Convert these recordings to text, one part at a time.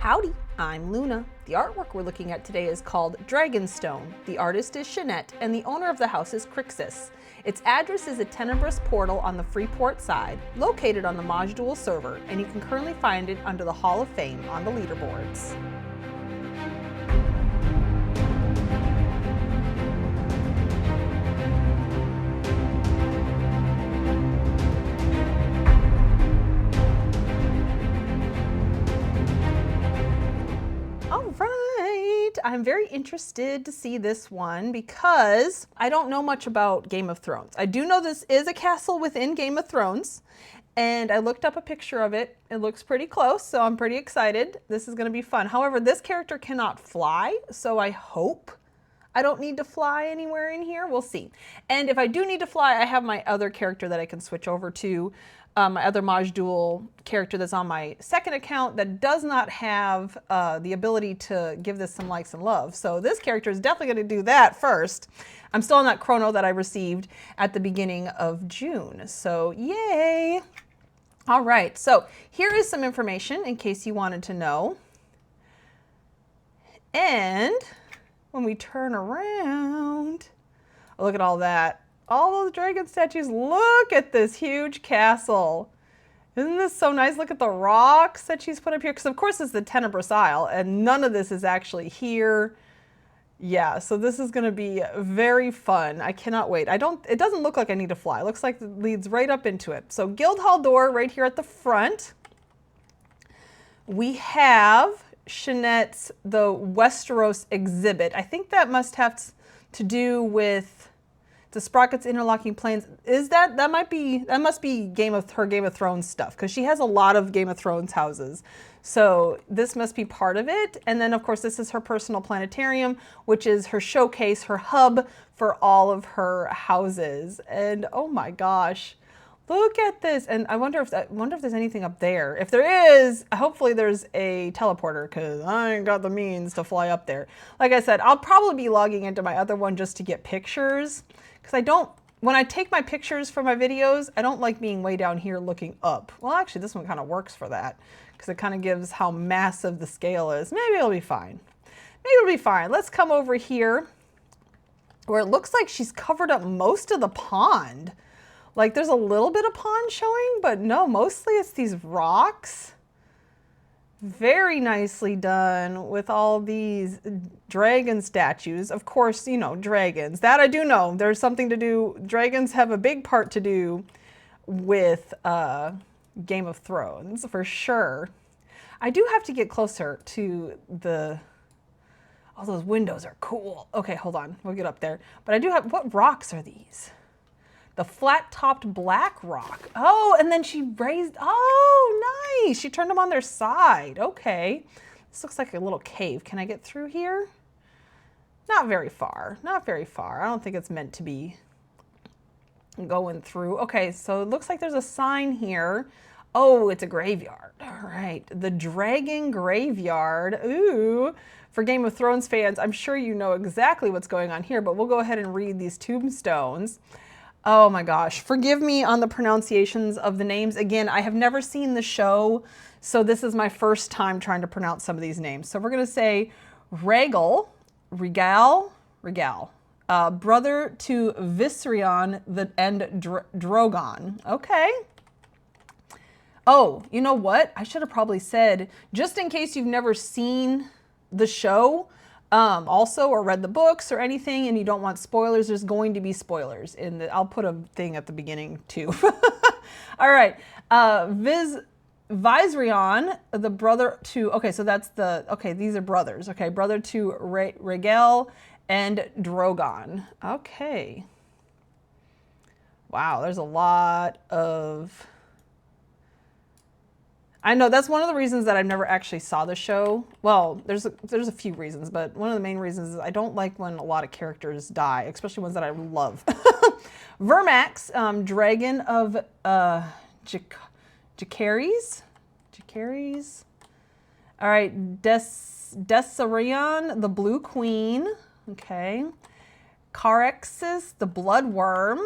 Howdy, I'm Luna. The artwork we're looking at today is called Dragonstone. The artist is Shanette, and the owner of the house is Crixus. Its address is a Tenebrous portal on the Freeport side, located on the Module server, and you can currently find it under the Hall of Fame on the leaderboards. I'm very interested to see this one because I don't know much about Game of Thrones. I do know this is a castle within Game of Thrones, and I looked up a picture of it. It looks pretty close, so I'm pretty excited. This is going to be fun. However, this character cannot fly, so I hope I don't need to fly anywhere in here. We'll see. And if I do need to fly, I have my other character that I can switch over to. My other Module character that's on my second account that does not have the ability to give this some likes and love. So this character is definitely going to do that first. I'm still on that chrono that I received at the beginning of June. So yay! All right, so here is some information in case you wanted to know. And when we turn around, oh, look at all that. All those dragon statues. Look at this huge castle. Isn't this so nice? Look at the rocks that she's put up here. Because of course it's the Tenebrous Isle and none of this is actually here. Yeah, so this is going to be very fun. I cannot wait. It doesn't look like I need to fly. It looks like it leads right up into it. So Guildhall door right here at the front. We have Shanette's The Westeros exhibit. I think that must have to do with the Sprocket's Interlocking Plains. Is that must be her Game of Thrones stuff, because she has a lot of Game of Thrones houses. So this must be part of it. And then of course this is her personal planetarium, which is her showcase, her hub for all of her houses. And oh my gosh, look at this. And I wonder if there's anything up there. If there is, hopefully there's a teleporter, because I ain't got the means to fly up there. Like I said, I'll probably be logging into my other one just to get pictures. Because when I take my pictures for my videos, I don't like being way down here looking up. Well, actually, this one kind of works for that because it kind of gives how massive the scale is. Maybe it'll be fine. Maybe it'll be fine. Let's come over here where it looks like she's covered up most of the pond. Like there's a little bit of pond showing, but no, mostly it's these rocks. Very nicely done with all these dragon statues. Of course, you know, dragons. That I do know. There's something to do. Dragons have a big part to do with Game of Thrones, for sure. I do have to get closer to the... Oh, those windows are cool. Okay, hold on. We'll get up there. But I do have... What rocks are these? The flat-topped black rock. Oh, and then she raised, oh, nice. She turned them on their side. Okay. This looks like a little cave. Can I get through here? Not very far. Not very far. I don't think it's meant to be going through. Okay, so it looks like there's a sign here. Oh, it's a graveyard. All right. The Dragon Graveyard. Ooh. For Game of Thrones fans, I'm sure you know exactly what's going on here, but we'll go ahead and read these tombstones. Oh my gosh, forgive me on the pronunciations of the names. Again, I have never seen the show, so this is my first time trying to pronounce some of these names. So we're going to say Regal, brother to Viserion and Drogon. Okay. Oh, you know what? I should have probably said, just in case you've never seen the show, also, or read the books or anything, and you don't want spoilers, there's going to be spoilers in the, I'll put a thing at the beginning too. All right, Viserion, the brother to, okay, so that's the, okay, these are brothers, okay, brother to Regel and Drogon. Okay. Wow, there's a lot of... I know that's one of the reasons that I've never actually saw the show. Well, there's a few reasons, but one of the main reasons is I don't like when a lot of characters die, especially ones that I love. Vermax, Dragon of Jacaries. All right, Desarion, the Blue Queen. Okay. Carexis, the Blood Worm.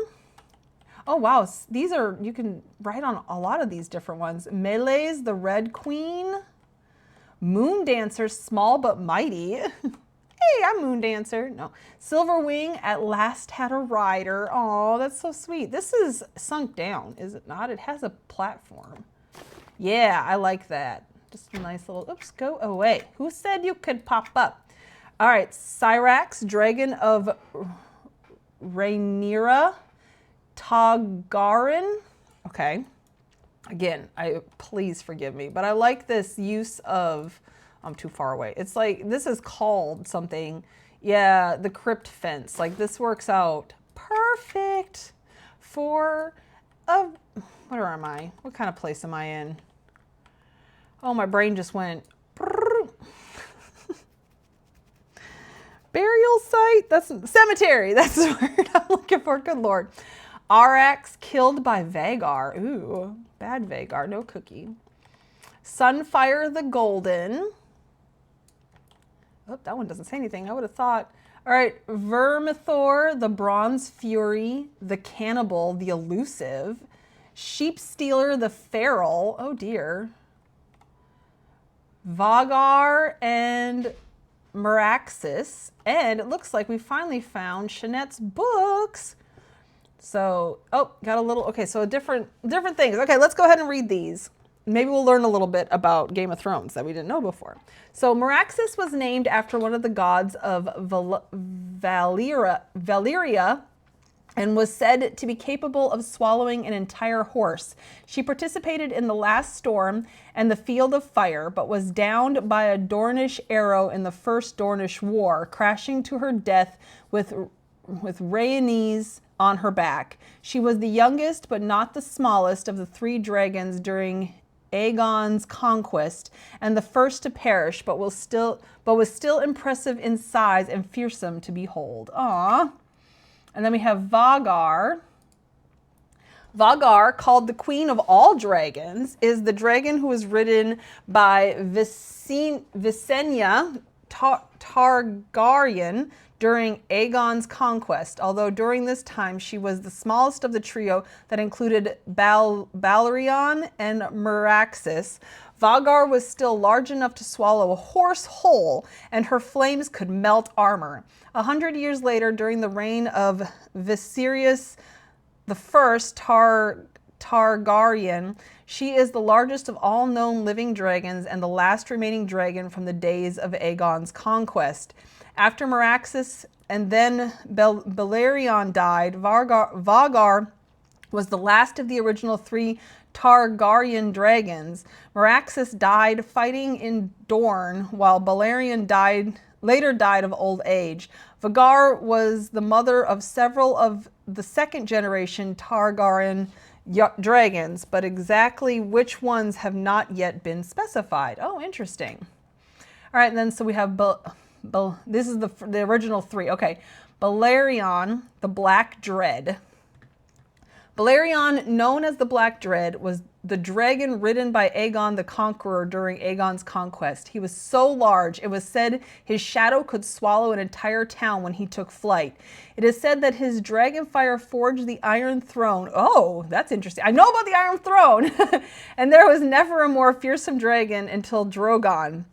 Oh, wow. These are, you can write on a lot of these different ones. Melee's the Red Queen. Moon Dancer, small but mighty. Hey, I'm Moon Dancer. No. Silver Wing, at last had a rider. Oh, that's so sweet. This is sunk down, is it not? It has a platform. Yeah, I like that. Just a nice little, oops, go away. Who said you could pop up? All right, Cyrax, Dragon of Rhaenyra, Targaryen. Okay. Again, please forgive me, but I like this use of, I'm too far away. It's like, this is called something. Yeah, the crypt fence. Like this works out perfect for a, where am I? What kind of place am I in? Oh, my brain just went. Burial site? That's cemetery. That's the word I'm looking for. Good Lord. Arax killed by Vagar. Ooh, bad Vagar. No cookie. Sunfire the Golden. Oh, that one doesn't say anything. I would have thought. All right, Vermithor, the Bronze Fury, the Cannibal, the Elusive, Sheep Stealer, the Feral. Oh dear. Vagar and Meraxis, and it looks like we finally found Shanette's books. So, oh, got a little. Okay, so different things. Okay, let's go ahead and read these. Maybe we'll learn a little bit about Game of Thrones that we didn't know before. So Meraxis was named after one of the gods of Valyria and was said to be capable of swallowing an entire horse. She participated in the last storm and the Field of Fire, but was downed by a Dornish arrow in the First Dornish War, crashing to her death with Rhaenys on her back. She was the youngest but not the smallest of the 3 dragons during Aegon's conquest, and the first to perish, but was still impressive in size and fearsome to behold. Aww. And then we have Vagar. Vagar, called the queen of all dragons, is the dragon who was ridden by Visenya Targaryen during Aegon's conquest, although during this time she was the smallest of the trio that included Balerion and Meraxis. Vagar was still large enough to swallow a horse whole, and her flames could melt armor. 100 years later, during the reign of Viserys I Targaryen, she is the largest of all known living dragons and the last remaining dragon from the days of Aegon's conquest. After Meraxis and then Balerion died, Vagar was the last of the original 3 Targaryen dragons. Meraxis died fighting in Dorne, while Balerion later died of old age. Vagar was the mother of several of the second generation Targaryen dragons, but exactly which ones have not yet been specified. Oh, interesting. All right, and then so we have this is the original 3. Okay, Balerion, the Black Dread. Balerion, known as the Black Dread, was the dragon ridden by Aegon the Conqueror during Aegon's conquest. He was so large, it was said his shadow could swallow an entire town when he took flight. It is said that his dragon fire forged the Iron Throne. Oh, that's interesting. I know about the Iron Throne. And there was never a more fearsome dragon until Drogon.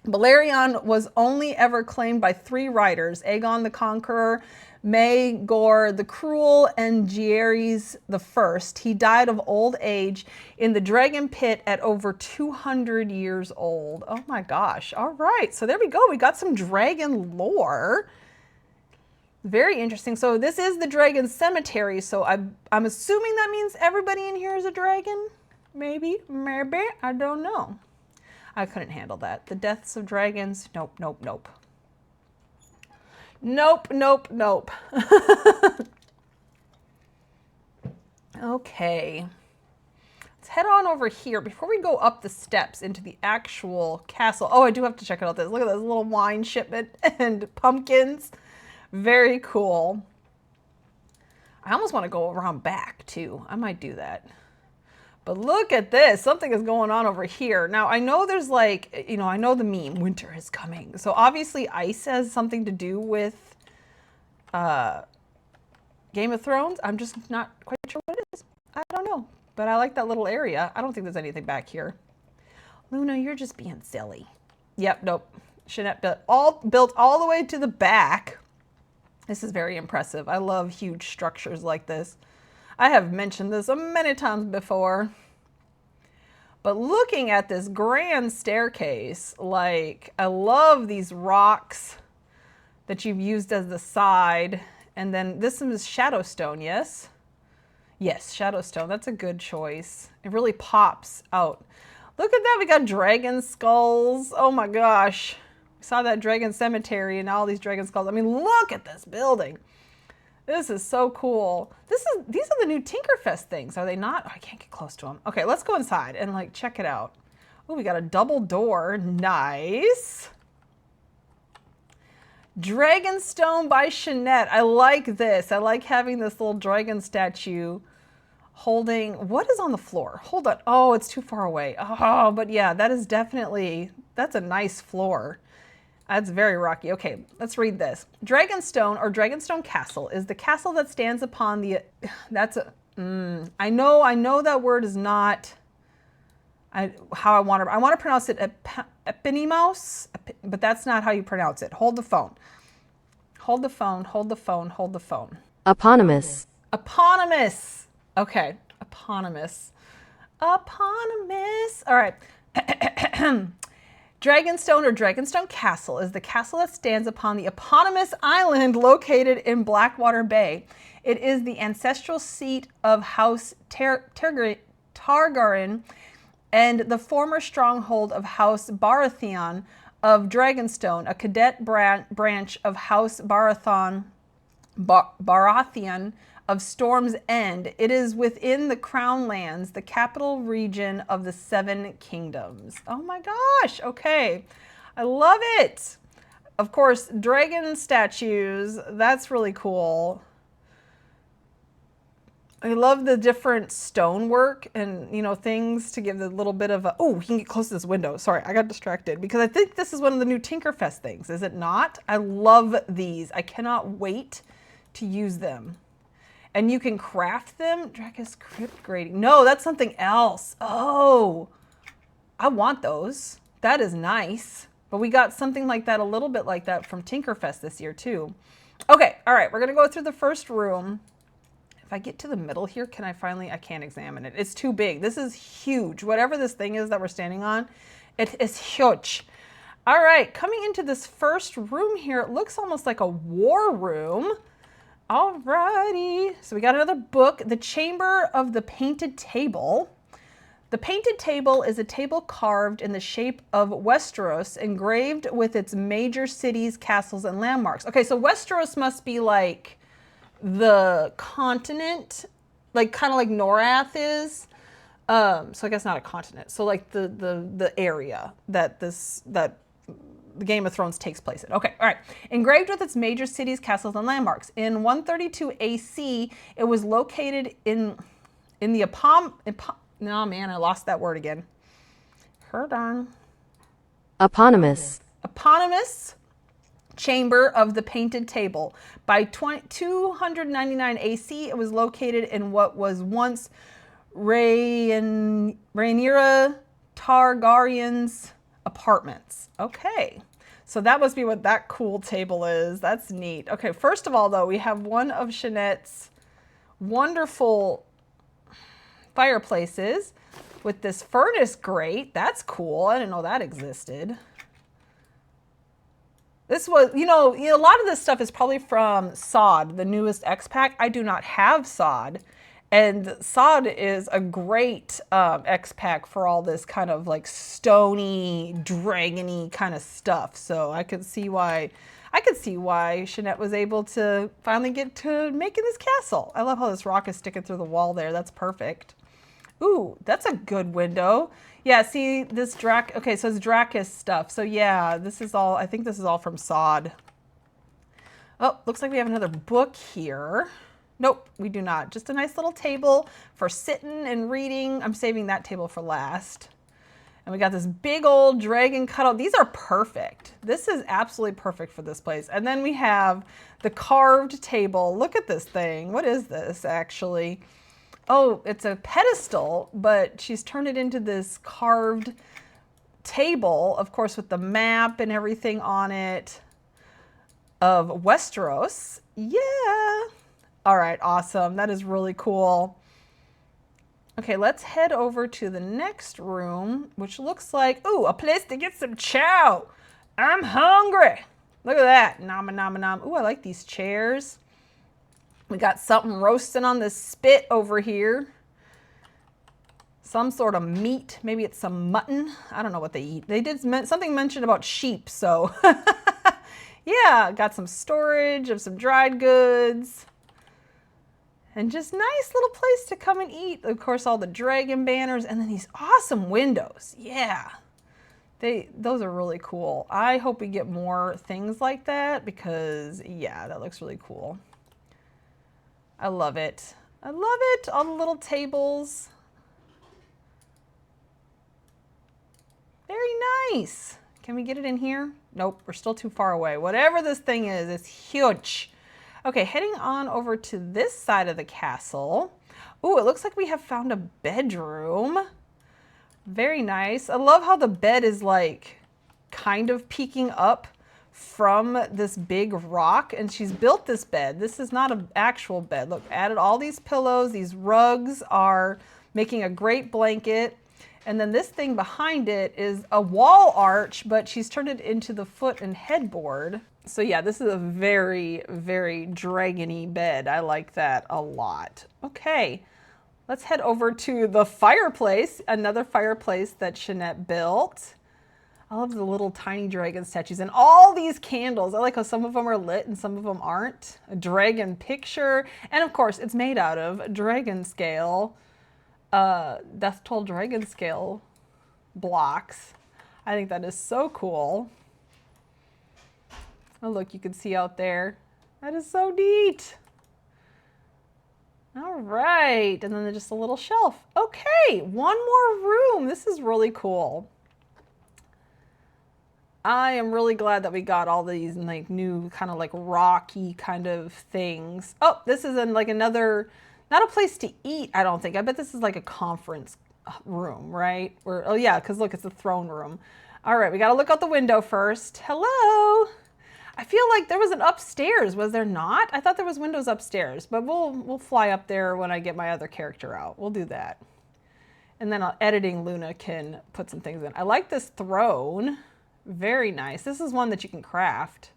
Balerion was only ever claimed by 3 riders, Aegon the Conqueror, Maegor the Cruel, and Jaehaerys the First. He died of old age in the dragon pit at over 200 years old. Oh my gosh. All right. So there we go. We got some dragon lore. Very interesting. So this is the dragon cemetery. So I'm assuming that means everybody in here is a dragon. Maybe. I don't know. I couldn't handle that. The deaths of dragons. Nope. Okay. Let's head on over here before we go up the steps into the actual castle. Oh, I do have to check out this. Look at this little wine shipment and pumpkins. Very cool. I almost want to go around back too. I might do that. But look at this. Something is going on over here. Now, I know there's like, I know the meme, winter is coming. So obviously ice has something to do with Game of Thrones. I'm just not quite sure what it is. I don't know. But I like that little area. I don't think there's anything back here. Luna, you're just being silly. Yep, nope. Shanette built all the way to the back. This is very impressive. I love huge structures like this. I have mentioned this many times before. But looking at this grand staircase, like, I love these rocks that you've used as the side. And then this is Shadowstone, yes? Yes, Shadowstone. That's a good choice. It really pops out. Look at that. We got dragon skulls. Oh my gosh. We saw that dragon cemetery and all these dragon skulls. I mean, look at this building. This is so cool. These are the new Tinkerfest things, are they not? Oh, I can't get close to them. Okay, let's go inside and like check it out. Oh, we got a double door. Nice. Dragonstone by Shanette. I like this. I like having this little dragon statue holding, what is on the floor? Hold on. Oh, it's too far away. Oh, but yeah, that is definitely, that's a nice floor. That's very rocky. Okay, let's read this. Dragonstone or Dragonstone Castle is the castle that stands upon the, that's a, I know that word is not how I want to pronounce it Eponymous, but that's not how you pronounce it. Hold the phone. Hold the phone, hold the phone, hold the phone. Eponymous. Eponymous. Okay, eponymous. Eponymous. All right. Dragonstone or Dragonstone Castle is the castle that stands upon the eponymous island located in Blackwater Bay. It is the ancestral seat of House Targaryen and the former stronghold of House Baratheon of Dragonstone, a cadet branch of House Baratheon of Storm's End. It is within the Crown Lands, the capital region of the Seven Kingdoms. Oh my gosh, okay. I love it. Of course, dragon statues, that's really cool. I love the different stonework and, you know, things to give the little bit of a, oh, we can get close to this window. Sorry, I got distracted because I think this is one of the new Tinkerfest things, is it not? I love these. I cannot wait to use them. And you can craft them. Drakus Crypt Grading. No, that's something else. Oh, I want those. That is nice. But we got something like that, a little bit like that from Tinkerfest this year too. Okay, all right, we're gonna go through the first room. If I get to the middle here, can I finally, I can't examine it. It's too big. This is huge. Whatever this thing is that we're standing on, it is huge. All right, coming into this first room here, it looks almost like a war room. Alrighty, so we got another book, The Chamber of the Painted Table. The Painted Table is a table carved in the shape of Westeros, engraved with its major cities, castles, and landmarks. Okay, so Westeros must be like the continent, like kind of like Norath is. So I guess not a continent. So like the area that the Game of Thrones takes place in. Okay, all right. Engraved with its major cities, castles, and landmarks. In 132 AC, it was located in the no, man, I lost that word again. Hold on. Eponymous. Eponymous Chamber of the Painted Table. By 299 AC, it was located in what was once Rhaenyra Targaryen's apartments. Okay, so that must be what that cool table is. That's neat. Okay, first of all, though, we have one of Shanette's wonderful fireplaces with this furnace grate. That's cool. I didn't know that existed. This was, you know, a lot of this stuff is probably from SOD, the newest X Pack. I do not have SOD. And SOD is a great X Pack for all this kind of like stony, dragony kind of stuff. So I could see why Shanette was able to finally get to making this castle. I love how this rock is sticking through the wall there. That's perfect. Ooh, that's a good window. Yeah, see this okay, so it's Drakus stuff. So yeah, this is all, I think this is all from SOD. Oh, looks like we have another book here. Nope, we do not. Just a nice little table for sitting and reading. I'm saving that table for last. And we got this big old dragon cutout. These are perfect. This is absolutely perfect for this place. And then we have the carved table. Look at this thing. What is this actually? Oh, it's a pedestal, but she's turned it into this carved table, of course, with the map and everything on it of Westeros. Yeah. All right, awesome. That is really cool. Okay, let's head over to the next room, which looks like, ooh, a place to get some chow. I'm hungry. Look at that. Nom, nom, nom. Ooh, I like these chairs. We got something roasting on the spit over here. Some sort of meat. Maybe it's some mutton. I don't know what they eat. They did something mentioned about sheep, so. Yeah, got some storage of some dried goods. And just nice little place to come and eat. Of course, all the dragon banners and then these awesome windows. Yeah, those are really cool. I hope we get more things like that because, yeah, that looks really cool. I love it. I love it. All the little tables. Very nice. Can we get it in here? Nope, we're still too far away. Whatever this thing is, it's huge. Okay, heading on over to this side of the castle. Ooh, it looks like we have found a bedroom. Very nice. I love how the bed is like kind of peeking up from this big rock, and she's built this bed. This is not an actual bed. Look, added all these pillows. These rugs are making a great blanket. And then this thing behind it is a wall arch, but she's turned it into the foot and headboard. So yeah, this is a very, very dragon-y bed. I like that a lot. Okay, let's head over to the fireplace, another fireplace that Shanette built. I love the little tiny dragon statues and all these candles. I like how some of them are lit and some of them aren't. A dragon picture. And of course, it's made out of dragon scale, Death Toll dragon scale blocks. I think that is so cool. Oh, look, you can see out there. That is so neat. All right, and then there's just a little shelf. Okay, one more room. This is really cool. I am really glad that we got all these like new kind of like rocky kind of things. Oh, this is in like another, not a place to eat, I don't think. I bet this is like a conference room, right? Or, oh yeah, because look, it's the throne room. All right, we got to look out the window first. Hello. I feel like there was an upstairs, was there not? I thought there was windows upstairs, but we'll fly up there when I get my other character out. We'll do that. And then editing Luna can put some things in. I like this throne. Very nice. This is one that you can craft.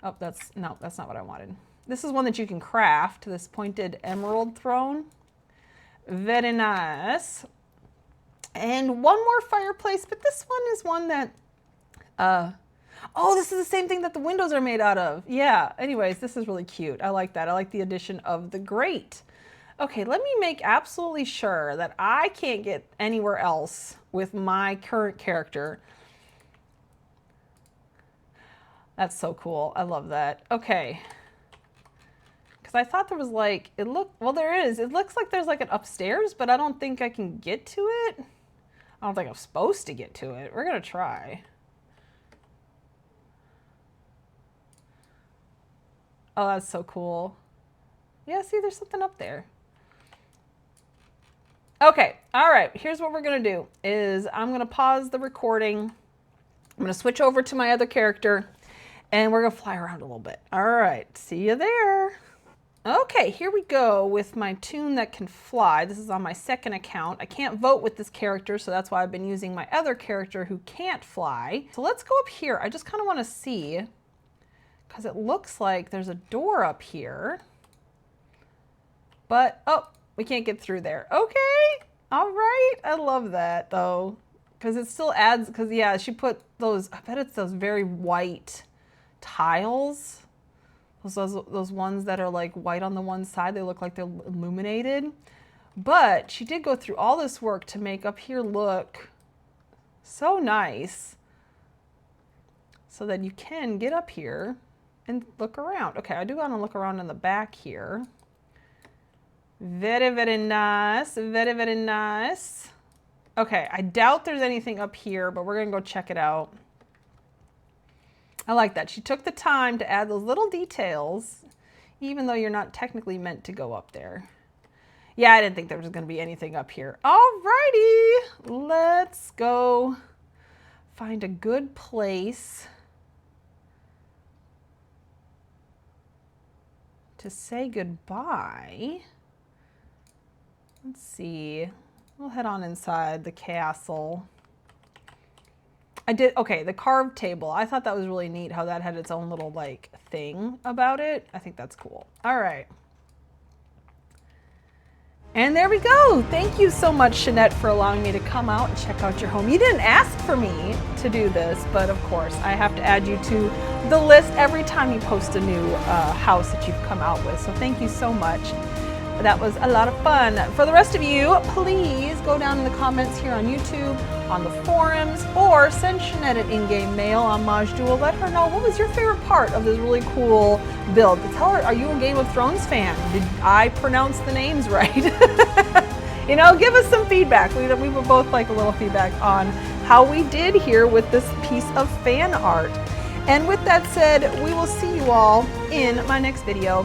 Oh, no, that's not what I wanted. This is one that you can craft, this pointed emerald throne. Very nice. And one more fireplace, but this one is one that, oh, this is the same thing that the windows are made out of. Yeah, anyways, this is really cute. I like that. I like the addition of the grate. Okay, let me make absolutely sure that I can't get anywhere else with my current character. That's so cool. I love that. Okay. Because I thought there was like, well, there is. It looks like there's like an upstairs, but I don't think I can get to it. I don't think I'm supposed to get to it. We're going to try. Oh, that's so cool. Yeah, see, there's something up there. Okay, all right, here's what we're gonna do is I'm gonna pause the recording. I'm gonna switch over to my other character and we're gonna fly around a little bit. All right, see you there. Okay, here we go with my tune that can fly. This is on my second account. I can't vote with this character, so that's why I've been using my other character who can't fly. So let's go up here. I just kind of wanna see, because it looks like there's a door up here. But, oh, we can't get through there. Okay, all right. I love that though, because it still adds, because yeah, she put those, I bet it's those very white tiles. Those ones that are like white on the one side, they look like they're illuminated. But she did go through all this work to make up here look so nice so that you can get up here and look around. Okay, I do want to look around in the back here. Very, very nice. Very, very nice. Okay, I doubt there's anything up here, but we're gonna go check it out. I like that. She took the time to add those little details, even though you're not technically meant to go up there. Yeah, I didn't think there was going to be anything up here. Alrighty, let's go find a good place to say goodbye. Let's see. We'll head on inside the castle. Okay, the carved table. I thought that was really neat how that had its own little like thing about it. I think that's cool. All right. And there we go. Thank you so much, Shanette, for allowing me to come out and check out your home. You didn't ask for me to do this, but of course, I have to add you to the list every time you post a new house that you've come out with. So thank you so much. That was a lot of fun. For the rest of you, please go down in the comments here on YouTube, on the forums, or send Shanette an in-game mail on Majduel. Let her know what was your favorite part of this really cool build. Tell her, are you a Game of Thrones fan? Did I pronounce the names right? You know, give us some feedback. We would both like a little feedback on how we did here with this piece of fan art. And with that said, we will see you all in my next video.